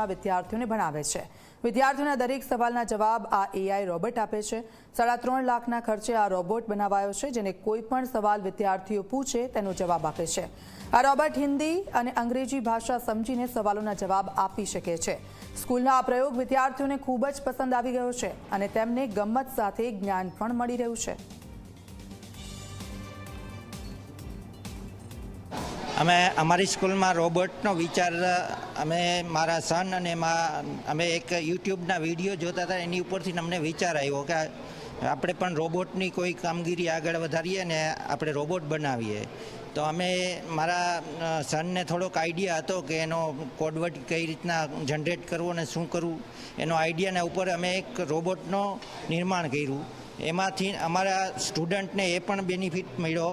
વિદ્યાર્થીઓને ભણાવે છે। વિદ્યાર્થીઓના દરેક સવાલના જવાબ આ એઆઈ રોબોટ આપે છે। 3.5 લાખના ખર્ચે આ રોબોટ બનાવાયો છે, જેને કોઈ પણ સવાલ વિદ્યાર્થીઓ પૂછે તેનો જવાબ આપે છે। આ રોબોટ હિન્દી અને અંગ્રેજી ભાષા સમજીને સવાલોના જવાબ આપી શકે છે। સ્કૂલના આ પ્રયોગ વિદ્યાર્થીઓને ખૂબ જ પસંદ આવી ગયો છે અને તેમને ગમ્મત સાથે જ્ઞાન પણ મળી રહ્યું છે। અમે અમારી સ્કૂલમાં રોબોટનો વિચાર અમે મારા સન અને અમે એક યુટ્યુબના વિડીયો જોતા હતા, એની ઉપરથી અમને વિચાર આવ્યો કે આપણે પણ રોબોટની કોઈ કામગીરી આગળ વધારીએ ને આપણે રોબોટ બનાવીએ। તો અમે મારા સનને થોડોક આઈડિયા હતો કે એનો કોડવર્ડ કઈ રીતના જનરેટ કરવો અને શું કરવું, એનો આઈડિયાના ઉપર અમે એક રોબોટનો નિર્માણ કર્યું। એમાંથી અમારા સ્ટુડન્ટને એ પણ બેનિફિટ મળ્યો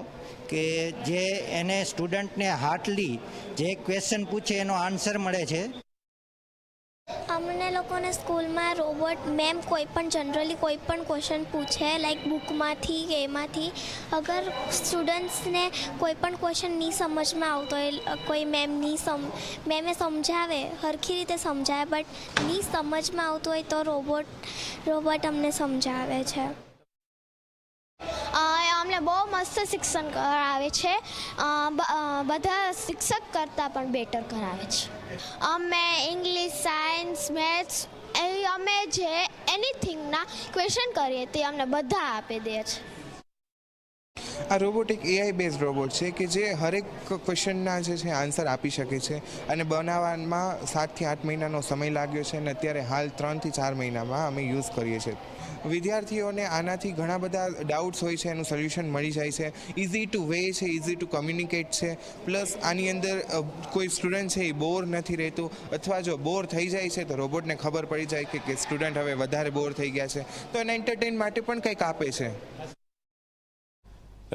કે જે એને સ્ટુડન્ટને હાર્ડલી જે ક્વેશ્ચન પૂછે એનો આન્સર મળે છે। અમને લોકોને સ્કૂલમાં રોબોટ મેમ જનરલી કોઈ પણ ક્વેશ્ચન પૂછે, લાઈક બુકમાંથી કે એમાંથી, અગર સ્ટુડન્ટ્સને કોઈ પણ ક્વેશ્ચન નહીં સમજમાં આવતો હોય, કોઈ મેમે સમજાવે, સરખી રીતે સમજાવે, બટ નહીં સમજમાં આવતું હોય તો રોબોટ અમને સમજાવે છે। અમને બહુ મસ્ત શિક્ષણ કરાવે છે, બધા શિક્ષક કરતાં પણ બેટર કરાવે છે। અમે ઇંગ્લિશ, સાયન્સ, મેથ્સ અમે જે એનીથિંગના ક્વેશ્ચન કરીએ તે અમને બધા આપી દે છે। આ રોબોટ એક એઆઈ બેઝ રોબોટ છે કે જે હરેક ક્વેશ્ચનના જે છે આન્સર આપી શકે છે અને બનાવવામાં 7 થી 8 મહિનાનો સમય લાગ્યો છે અને અત્યારે હાલ 3 થી 4 મહિનામાં અમે યુઝ કરીએ છીએ। વિદ્યાર્થીઓને આનાથી ઘણા બધા ડાઉટ્સ હોય છે, એનું સોલ્યુશન મળી જાય છે, ઇઝી ટુ વે છે, ઇઝી ટુ કમ્યુનિકેટ છે, પ્લસ આની અંદર કોઈ સ્ટુડન્ટ છે એ બોર નથી રહેતું, અથવા જો બોર થઈ જાય છે તો રોબોટને ખબર પડી જાય કે સ્ટુડન્ટ હવે વધારે બોર થઈ ગયા છે તો એને એન્ટરટેન માટે પણ કંઈક આપે છે।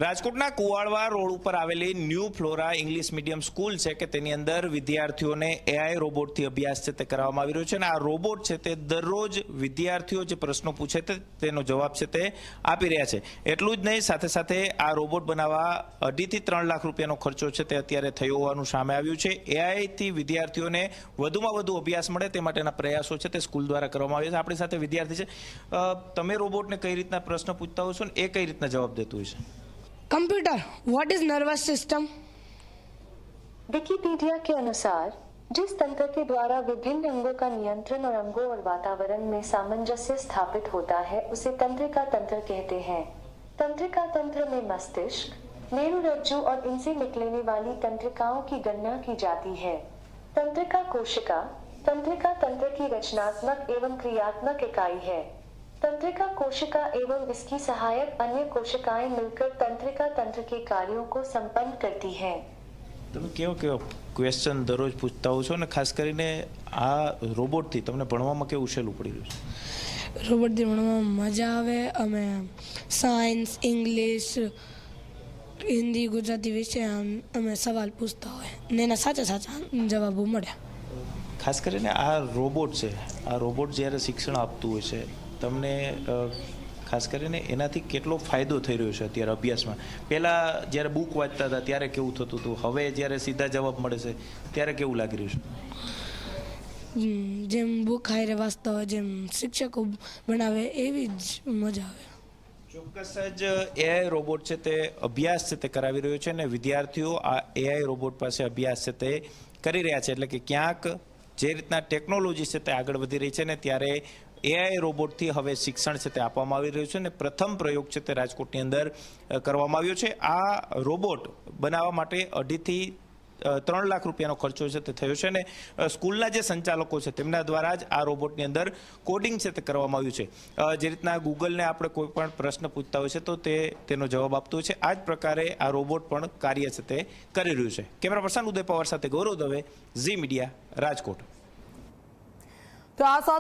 રાજકોટના કુવાડવા રોડ ઉપર આવેલી new flora English medium school છે કે તેની અંદર વિદ્યાર્થીઓને એઆઈ રોબોટથી અભ્યાસ છે તે કરવામાં આવી રહ્યો છે અને આ રોબોટ છે તે દરરોજ વિદ્યાર્થીઓ જે પ્રશ્નો પૂછે તેનો જવાબ છે તે આપી રહ્યા છે। એટલું જ નહીં, સાથે સાથે આ રોબોટ બનાવવા 2.5 થી 3 લાખ રૂપિયાનો ખર્ચો છે તે અત્યારે થયો હોવાનું સામે આવ્યું છે। એઆઈથી વિદ્યાર્થીઓને વધુમાં વધુ અભ્યાસ મળે તે માટેના પ્રયાસો છે તે સ્કૂલ દ્વારા કરવામાં આવ્યા છે। આપણી સાથે વિદ્યાર્થી છે, તમે રોબોટને કઈ રીતના પ્રશ્ન પૂછતા હો છો ને એ કઈ રીતના જવાબ દેતું હોય છે? Computer, what is nervous system? Wikipedia के अनुसार जिस तंत्र के द्वारा विभिन्न अंगों का नियंत्रण और अंगों और वातावरण में सामंजस्य स्थापित होता है उसे तंत्रिका तंत्र कहते हैं। तंत्रिका तंत्र में मस्तिष्क, मेरुरज्जु और इनसे निकलने वाली तंत्रिकाओं की गणना की जाती है। तंत्रिका कोशिका तंत्रिका तंत्र की रचनात्मक एवं क्रियात्मक इकाई है। तंत्रिका कोशिका एवं इसकी सहायक अन्य कोशिकाएं मिलकर तंत्रिका तंत्र के कार्यों को संपन्न करती हैं। તમે કેવો ક્વેશ્ચન દરરોજ પૂછતા હો છો ને ખાસ કરીને આ રોબોટથી તમને ભણવામાં કેવું સહેલું પડી રહ્યું છે? રોબોટથી ભણવામાં મજા આવે। અમે સાયન્સ, ઇંગ્લિશ, હિન્દી, ગુજરાતી વિશે અમે સવાલ પૂછતા હોય ને એના સાચા જવાબો મળ્યા। ખાસ કરીને આ રોબોટ છે, આ રોબોટ જ્યારે શિક્ષણ આપતું હોય છે તમને ખાસ કરીને એનાથી કેટલો ફાયદો થઈ રહ્યો છે અત્યારે અભ્યાસમાં? પહેલાં જ્યારે બુક વાંચતા હતા ત્યારે કેવું થતું હતું, હવે જ્યારે સીધા જવાબ મળે છે ત્યારે કેવું લાગી રહ્યું છે? જેમ બુક હારે વાંચતા હોય, જેમ શિક્ષકો ભણાવે એવી જ મજા આવે। ચોક્કસ જ એઆઈ રોબોટ છે તે અભ્યાસ છે તે કરાવી રહ્યો છે અને વિદ્યાર્થીઓ આ એઆઈ રોબોટ પાસે અભ્યાસ છે તે કરી રહ્યા છે। એટલે કે ક્યાંક જે રીતના ટેકનોલોજી છે તે આગળ વધી રહી છે ને ત્યારે એઆઈ રોબોટથી હવે શિક્ષણ છે તે આપવામાં આવી રહ્યું છે અને પ્રથમ પ્રયોગ છે તે રાજકોટની અંદર કરવામાં આવ્યો છે। આ રોબોટ બનાવવા માટે 2.5 થી 3 લાખ રૂપિયાનો ખર્ચો છે તે થયો છે અને સ્કૂલના જે સંચાલકો છે તેમના દ્વારા જ આ રોબોટની અંદર કોડિંગ છે તે કરવામાં આવ્યું છે। જે રીતના ગૂગલને આપણે કોઈ પણ પ્રશ્ન પૂછતા હોય છે તો તેનો જવાબ આપતો હોય છે, આ જ પ્રકારે આ રોબોટ પણ કાર્ય છે તે કરી રહ્યું છે। કેમેરા પર્સન ઉદય પવાર સાથે ગૌરવ દવે, ઝી મીડિયા, રાજકોટ। તો આ